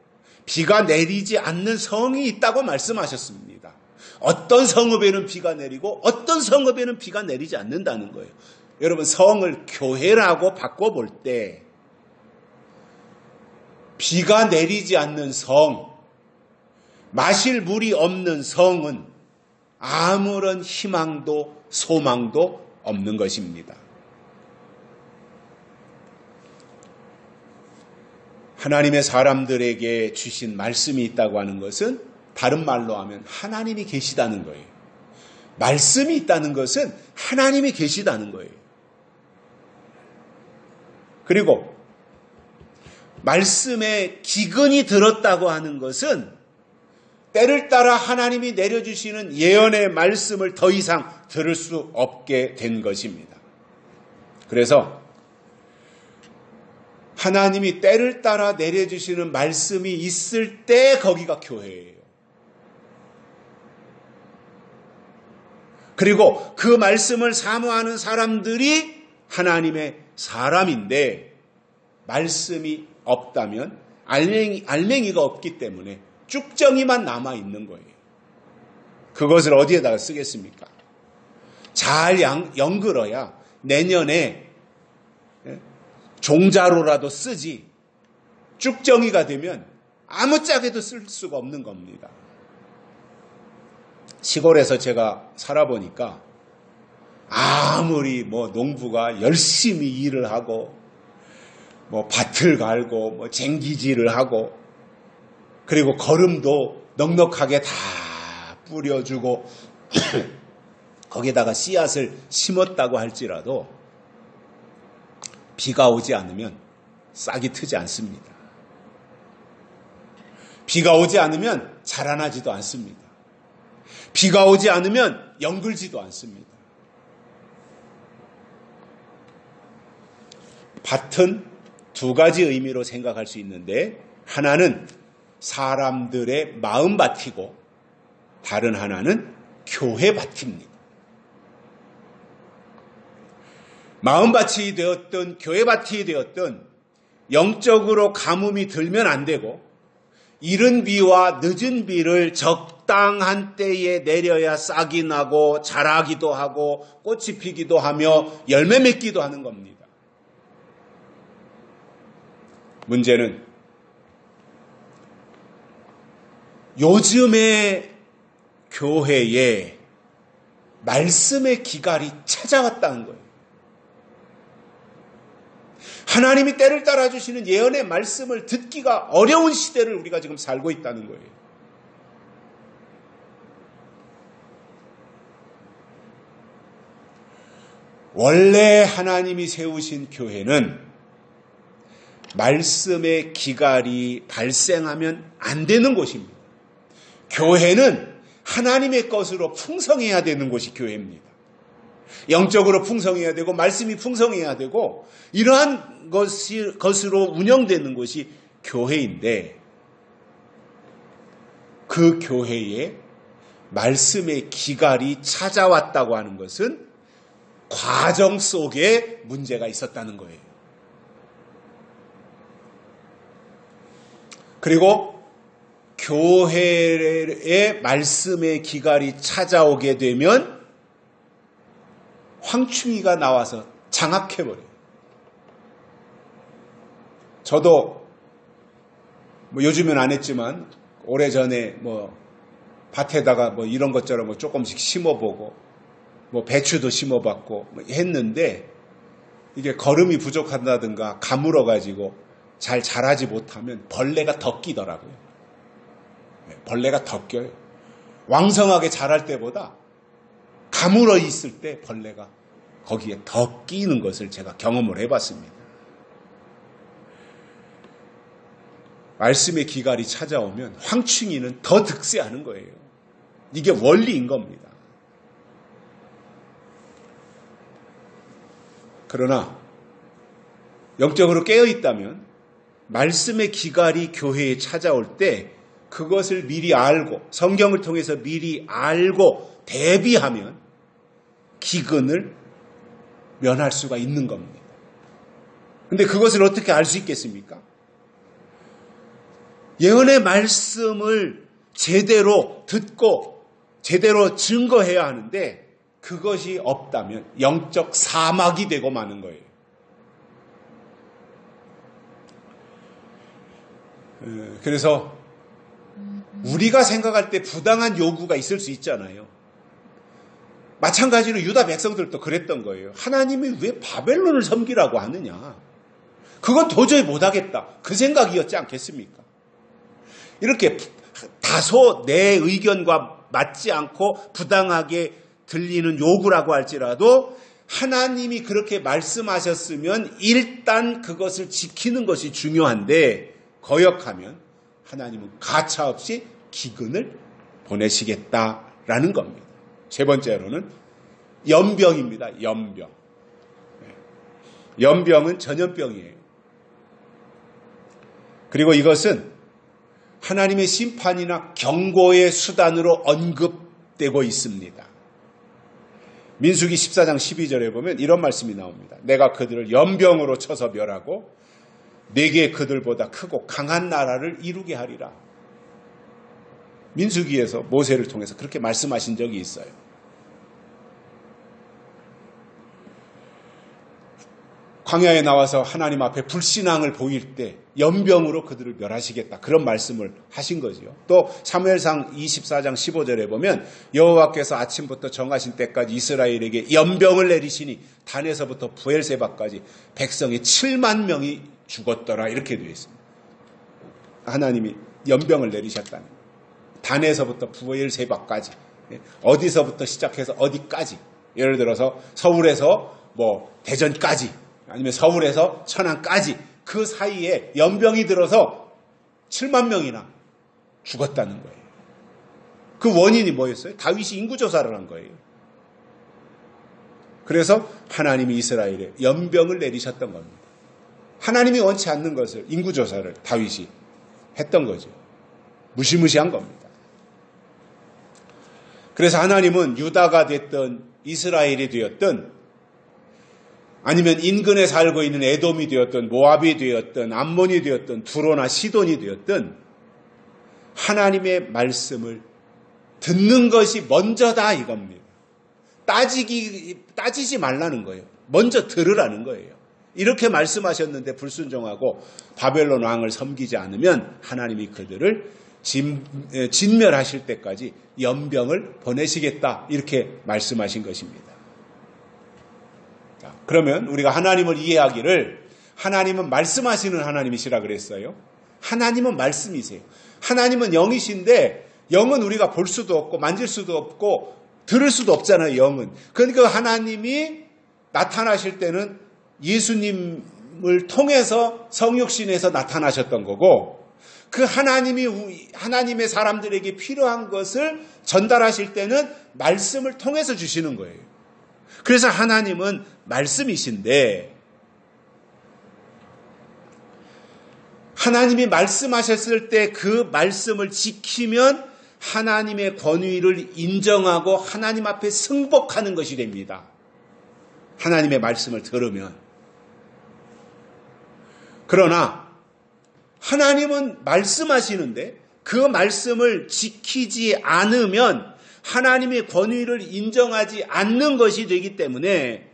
비가 내리지 않는 성이 있다고 말씀하셨습니다. 어떤 성읍에는 비가 내리고 어떤 성읍에는 비가 내리지 않는다는 거예요. 여러분, 성을 교회라고 바꿔볼 때 비가 내리지 않는 성, 마실 물이 없는 성은 아무런 희망도 소망도 없는 것입니다. 하나님의 사람들에게 주신 말씀이 있다고 하는 것은 다른 말로 하면 하나님이 계시다는 거예요. 말씀이 있다는 것은 하나님이 계시다는 거예요. 그리고 말씀에 기근이 들었다고 하는 것은 때를 따라 하나님이 내려주시는 예언의 말씀을 더 이상 들을 수 없게 된 것입니다. 그래서 하나님이 때를 따라 내려주시는 말씀이 있을 때 거기가 교회예요. 그리고 그 말씀을 사모하는 사람들이 하나님의 사람인데 말씀이 없다면 알맹이가 없기 때문에 쭉정이만 남아있는 거예요. 그것을 어디에다가 쓰겠습니까? 잘 연글어야 내년에 종자로라도 쓰지 쭉정이가 되면 아무짝에도 쓸 수가 없는 겁니다. 시골에서 제가 살아보니까 아무리 농부가 열심히 일을 하고 밭을 갈고 쟁기질을 하고 그리고 거름도 넉넉하게 다 뿌려주고 거기에다가 씨앗을 심었다고 할지라도 비가 오지 않으면 싹이 트지 않습니다. 비가 오지 않으면 자라나지도 않습니다. 비가 오지 않으면 연글지도 않습니다. 밭은 두 가지 의미로 생각할 수 있는데 하나는 사람들의 마음밭이고 다른 하나는 교회밭입니다. 마음밭이 되었든 교회밭이 되었든 영적으로 가뭄이 들면 안 되고 이른 비와 늦은 비를 적당한 때에 내려야 싹이 나고 자라기도 하고 꽃이 피기도 하며 열매 맺기도 하는 겁니다. 문제는 요즘의 교회에 말씀의 기갈이 찾아왔다는 거예요. 하나님이 때를 따라주시는 예언의 말씀을 듣기가 어려운 시대를 우리가 지금 살고 있다는 거예요. 원래 하나님이 세우신 교회는 말씀의 기갈이 발생하면 안 되는 곳입니다. 교회는 하나님의 것으로 풍성해야 되는 곳이 교회입니다. 영적으로 풍성해야 되고 말씀이 풍성해야 되고 이러한 것으로 운영되는 것이 교회인데 그 교회에 말씀의 기갈이 찾아왔다고 하는 것은 과정 속에 문제가 있었다는 거예요. 그리고 교회의 말씀의 기갈이 찾아오게 되면 황충이가 나와서 장악해버려요. 저도 요즘은 안 했지만 오래전에 밭에다가 이런 것처럼 조금씩 심어보고 배추도 심어봤고 했는데 이게 거름이 부족한다든가 가물어가지고 잘 자라지 못하면 벌레가 더 끼더라고요. 벌레가 더 껴요. 왕성하게 자랄 때보다 가물어 있을 때 벌레가 거기에 더 끼는 것을 제가 경험을 해봤습니다. 말씀의 기갈이 찾아오면 황충이는 더 득세하는 거예요. 이게 원리인 겁니다. 그러나 영적으로 깨어있다면 말씀의 기갈이 교회에 찾아올 때 그것을 미리 알고 성경을 통해서 미리 알고 대비하면 기근을 면할 수가 있는 겁니다. 그런데 그것을 어떻게 알 수 있겠습니까? 예언의 말씀을 제대로 듣고 제대로 증거해야 하는데 그것이 없다면 영적 사막이 되고 마는 거예요. 그래서 우리가 생각할 때 부당한 요구가 있을 수 있잖아요. 마찬가지로 유다 백성들도 그랬던 거예요. 하나님이 왜 바벨론을 섬기라고 하느냐. 그건 도저히 못하겠다. 그 생각이었지 않겠습니까? 이렇게 다소 내 의견과 맞지 않고 부당하게 들리는 요구라고 할지라도 하나님이 그렇게 말씀하셨으면 일단 그것을 지키는 것이 중요한데 거역하면 하나님은 가차없이 기근을 보내시겠다라는 겁니다. 세 번째로는 연병입니다. 연병. 연병은 전염병이에요. 그리고 이것은 하나님의 심판이나 경고의 수단으로 언급되고 있습니다. 민수기 14장 12절에 보면 이런 말씀이 나옵니다. 내가 그들을 연병으로 쳐서 멸하고 내게 그들보다 크고 강한 나라를 이루게 하리라. 민수기에서 모세를 통해서 그렇게 말씀하신 적이 있어요. 광야에 나와서 하나님 앞에 불신앙을 보일 때 연병으로 그들을 멸하시겠다. 그런 말씀을 하신 거죠. 또 사무엘상 24장 15절에 보면 여호와께서 아침부터 정하신 때까지 이스라엘에게 연병을 내리시니 단에서부터 부엘세바까지 백성이 7만 명이 죽었더라. 이렇게 되어 있습니다. 하나님이 연병을 내리셨다는 거예요. 단에서부터 부엘세바까지. 어디서부터 시작해서 어디까지. 예를 들어서 서울에서 대전까지 아니면 서울에서 천안까지 그 사이에 연병이 들어서 7만 명이나 죽었다는 거예요. 그 원인이 뭐였어요? 다윗이 인구조사를 한 거예요. 그래서 하나님이 이스라엘에 연병을 내리셨던 겁니다. 하나님이 원치 않는 것을 인구조사를 다윗이 했던 거죠. 무시무시한 겁니다. 그래서 하나님은 유다가 됐든 이스라엘이 되었든 아니면 인근에 살고 있는 에돔이 되었든 모압이 되었든 암몬이 되었든 두로나 시돈이 되었든 하나님의 말씀을 듣는 것이 먼저다 이겁니다. 따지지 말라는 거예요. 먼저 들으라는 거예요. 이렇게 말씀하셨는데 불순종하고 바벨론 왕을 섬기지 않으면 하나님이 그들을 진멸하실 때까지 연병을 보내시겠다 이렇게 말씀하신 것입니다. 그러면 우리가 하나님을 이해하기를 하나님은 말씀하시는 하나님이시라 그랬어요. 하나님은 말씀이세요. 하나님은 영이신데 영은 우리가 볼 수도 없고 만질 수도 없고 들을 수도 없잖아요. 영은. 그러니까 하나님이 나타나실 때는 예수님을 통해서 성육신에서 나타나셨던 거고 그 하나님의 사람들에게 필요한 것을 전달하실 때는 말씀을 통해서 주시는 거예요. 그래서 하나님은 말씀이신데 하나님이 말씀하셨을 때 그 말씀을 지키면 하나님의 권위를 인정하고 하나님 앞에 승복하는 것이 됩니다. 하나님의 말씀을 들으면. 그러나 하나님은 말씀하시는데 그 말씀을 지키지 않으면 하나님의 권위를 인정하지 않는 것이 되기 때문에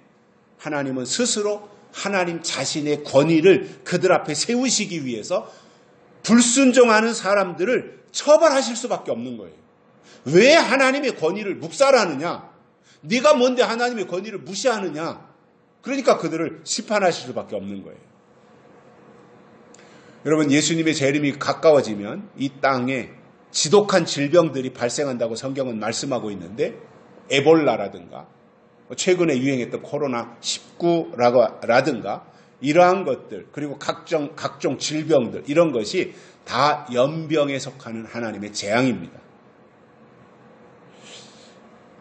하나님은 스스로 하나님 자신의 권위를 그들 앞에 세우시기 위해서 불순종하는 사람들을 처벌하실 수밖에 없는 거예요. 왜 하나님의 권위를 묵살하느냐? 네가 뭔데 하나님의 권위를 무시하느냐? 그러니까 그들을 심판하실 수밖에 없는 거예요. 여러분 예수님의 재림이 가까워지면 이 땅에 지독한 질병들이 발생한다고 성경은 말씀하고 있는데 에볼라라든가 최근에 유행했던 코로나19라든가 이러한 것들 그리고 각종 질병들 이런 것이 다 연병에 속하는 하나님의 재앙입니다.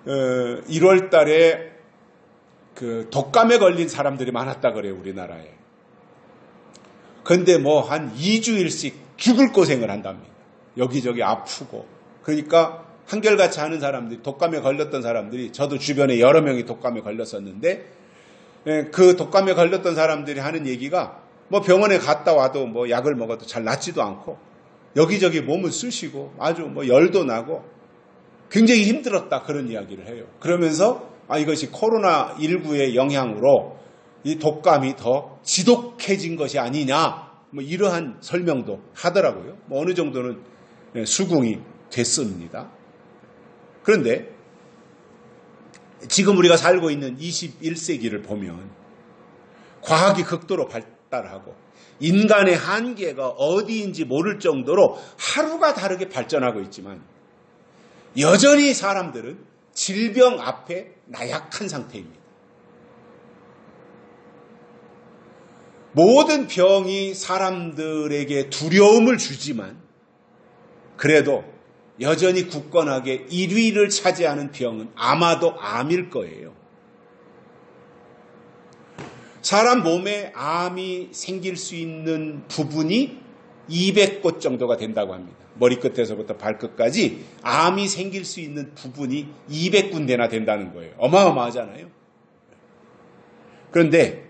1월 달에 그 독감에 걸린 사람들이 많았다 그래요. 우리나라에. 근데 뭐 한 2주일씩 죽을 고생을 한답니다. 여기저기 아프고. 그러니까 한결같이 하는 사람들이, 독감에 걸렸던 사람들이, 저도 주변에 여러 명이 독감에 걸렸었는데, 그 독감에 걸렸던 사람들이 하는 얘기가 뭐 병원에 갔다 와도 뭐 약을 먹어도 잘 낫지도 않고 여기저기 몸을 쑤시고 아주 뭐 열도 나고 굉장히 힘들었다, 그런 이야기를 해요. 그러면서 이것이 코로나19의 영향으로 이 독감이 더 지독해진 것이 아니냐, 뭐 이러한 설명도 하더라고요. 뭐 어느 정도는 수긍이 됐습니다. 그런데 지금 우리가 살고 있는 21세기를 보면 과학이 극도로 발달하고 인간의 한계가 어디인지 모를 정도로 하루가 다르게 발전하고 있지만 여전히 사람들은 질병 앞에 나약한 상태입니다. 모든 병이 사람들에게 두려움을 주지만 그래도 여전히 굳건하게 1위를 차지하는 병은 아마도 암일 거예요. 사람 몸에 암이 생길 수 있는 부분이 200곳 정도가 된다고 합니다. 머리끝에서부터 발끝까지 암이 생길 수 있는 부분이 200군데나 된다는 거예요. 어마어마하잖아요. 그런데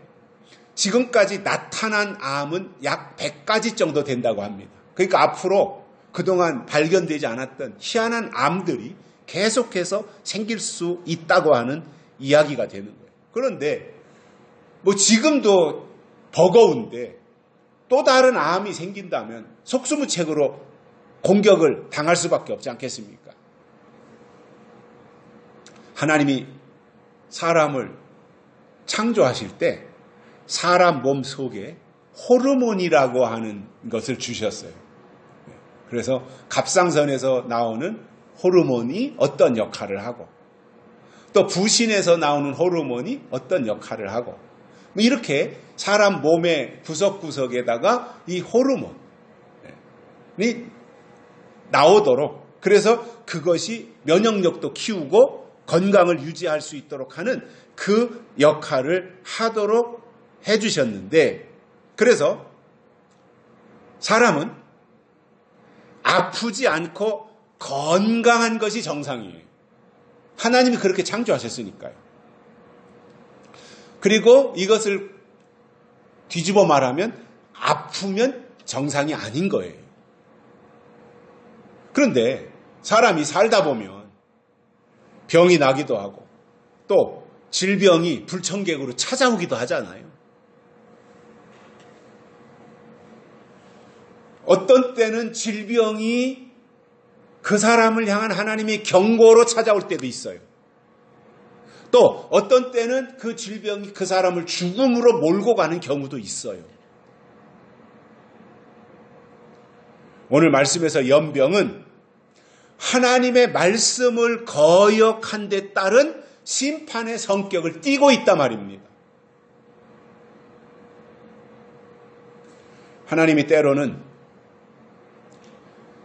지금까지 나타난 암은 약 100가지 정도 된다고 합니다. 그러니까 앞으로 그동안 발견되지 않았던 희한한 암들이 계속해서 생길 수 있다고 하는 이야기가 되는 거예요. 그런데 뭐 지금도 버거운데 또 다른 암이 생긴다면 속수무책으로 공격을 당할 수밖에 없지 않겠습니까? 하나님이 사람을 창조하실 때 사람 몸 속에 호르몬이라고 하는 것을 주셨어요. 그래서 갑상선에서 나오는 호르몬이 어떤 역할을 하고 또 부신에서 나오는 호르몬이 어떤 역할을 하고 이렇게 사람 몸의 구석구석에다가 이 호르몬이 나오도록, 그래서 그것이 면역력도 키우고 건강을 유지할 수 있도록 하는 그 역할을 하도록 해주셨는데, 그래서 사람은 아프지 않고 건강한 것이 정상이에요. 하나님이 그렇게 창조하셨으니까요. 그리고 이것을 뒤집어 말하면 아프면 정상이 아닌 거예요. 그런데 사람이 살다 보면 병이 나기도 하고 또 질병이 불청객으로 찾아오기도 하잖아요. 어떤 때는 질병이 그 사람을 향한 하나님의 경고로 찾아올 때도 있어요. 또 어떤 때는 그 질병이 그 사람을 죽음으로 몰고 가는 경우도 있어요. 오늘 말씀에서 연병은 하나님의 말씀을 거역한 데 따른 심판의 성격을 띠고 있단 말입니다. 하나님이 때로는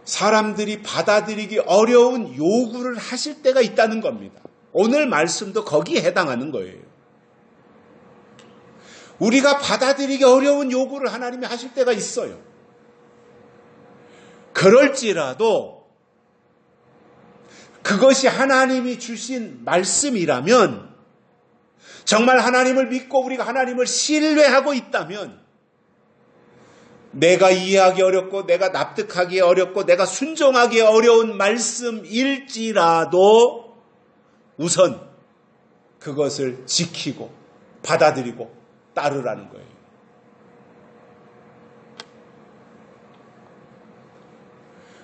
사람들이 받아들이기 어려운 요구를 하실 때가 있다는 겁니다. 오늘 말씀도 거기에 해당하는 거예요. 우리가 받아들이기 어려운 요구를 하나님이 하실 때가 있어요. 그럴지라도 그것이 하나님이 주신 말씀이라면, 정말 하나님을 믿고 우리가 하나님을 신뢰하고 있다면, 내가 이해하기 어렵고 내가 납득하기 어렵고 내가 순종하기 어려운 말씀일지라도 우선 그것을 지키고 받아들이고 따르라는 거예요.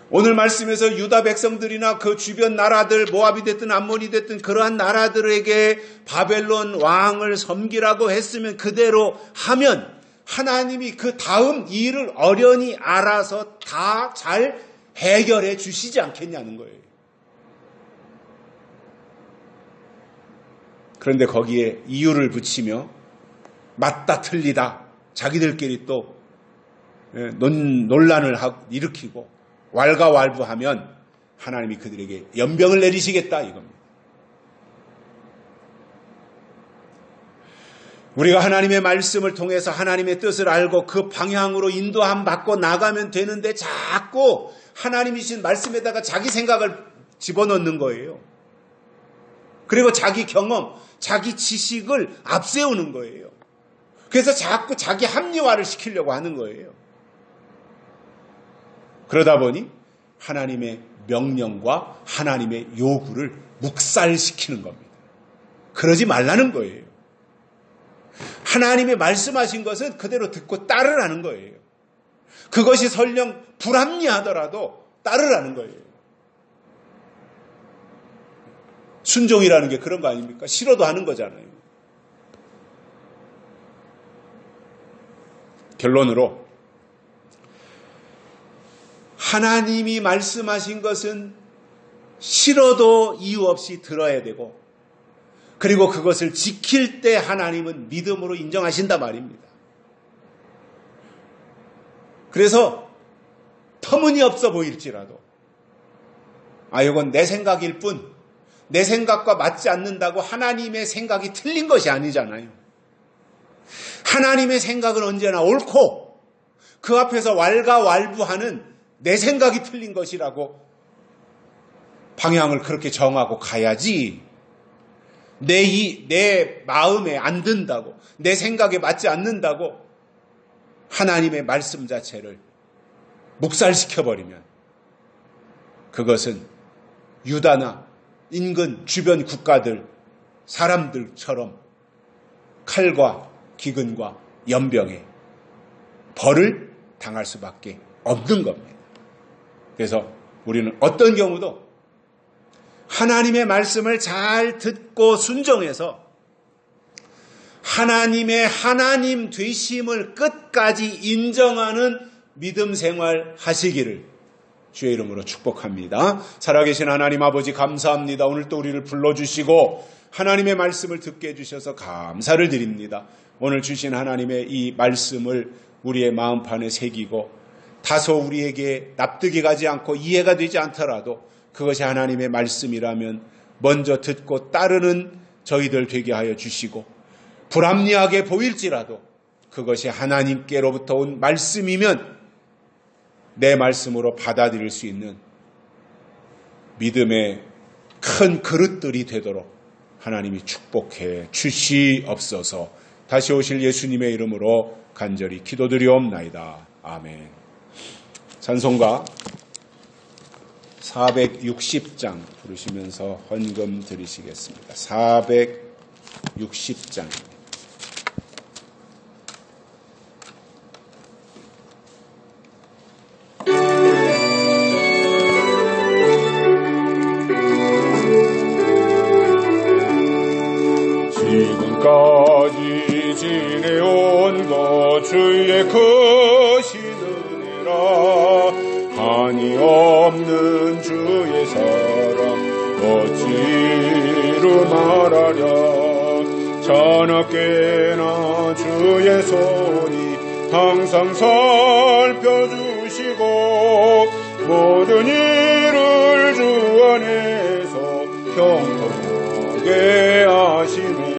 오늘 말씀에서 유다 백성들이나 그 주변 나라들, 모압이 됐든 암몬이 됐든 그러한 나라들에게 바벨론 왕을 섬기라고 했으면 그대로 하면 하나님이 그 다음 일을 어련히 알아서 다 잘 해결해 주시지 않겠냐는 거예요. 그런데 거기에 이유를 붙이며 맞다 틀리다 자기들끼리 또 논란을 일으키고 왈가왈부하면 하나님이 그들에게 연병을 내리시겠다 이겁니다. 우리가 하나님의 말씀을 통해서 하나님의 뜻을 알고 그 방향으로 인도함 받고 나가면 되는데 자꾸 하나님이신 말씀에다가 자기 생각을 집어넣는 거예요. 그리고 자기 경험, 자기 지식을 앞세우는 거예요. 그래서 자꾸 자기 합리화를 시키려고 하는 거예요. 그러다 보니 하나님의 명령과 하나님의 요구를 묵살시키는 겁니다. 그러지 말라는 거예요. 하나님의 말씀하신 것은 그대로 듣고 따르라는 거예요. 그것이 설령 불합리하더라도 따르라는 거예요. 순종이라는 게 그런 거 아닙니까? 싫어도 하는 거잖아요. 결론으로 하나님이 말씀하신 것은 싫어도 이유 없이 들어야 되고, 그리고 그것을 지킬 때 하나님은 믿음으로 인정하신단 말입니다. 그래서 터무니없어 보일지라도 이건 내 생각일 뿐, 내 생각과 맞지 않는다고 하나님의 생각이 틀린 것이 아니잖아요. 하나님의 생각은 언제나 옳고 그 앞에서 왈가왈부하는 내 생각이 틀린 것이라고 방향을 그렇게 정하고 가야지, 내 마음에 안 든다고, 내 생각에 맞지 않는다고 하나님의 말씀 자체를 묵살시켜버리면 그것은 유다나 인근 주변 국가들, 사람들처럼 칼과 기근과 연병에 벌을 당할 수밖에 없는 겁니다. 그래서 우리는 어떤 경우도 하나님의 말씀을 잘 듣고 순종해서 하나님의 하나님 되심을 끝까지 인정하는 믿음 생활 하시기를 주의 이름으로 축복합니다. 살아계신 하나님 아버지 감사합니다. 오늘 또 우리를 불러주시고 하나님의 말씀을 듣게 해주셔서 감사를 드립니다. 오늘 주신 하나님의 이 말씀을 우리의 마음판에 새기고 다소 우리에게 납득이 가지 않고 이해가 되지 않더라도 그것이 하나님의 말씀이라면 먼저 듣고 따르는 저희들 되게 하여 주시고, 불합리하게 보일지라도 그것이 하나님께로부터 온 말씀이면 내 말씀으로 받아들일 수 있는 믿음의 큰 그릇들이 되도록 하나님이 축복해 주시옵소서. 다시 오실 예수님의 이름으로 간절히 기도드리옵나이다. 아멘. 찬송가 460장 부르시면서 헌금 드리시겠습니다. 460장. 지금까지 지내온 것 주의 크신 은혜라. 한이 없는 주의 사랑 어찌로 말하랴. 자나깨나 주의 손이 항상 살펴주시고 모든 일을 주 안에서 평안하게 하시네.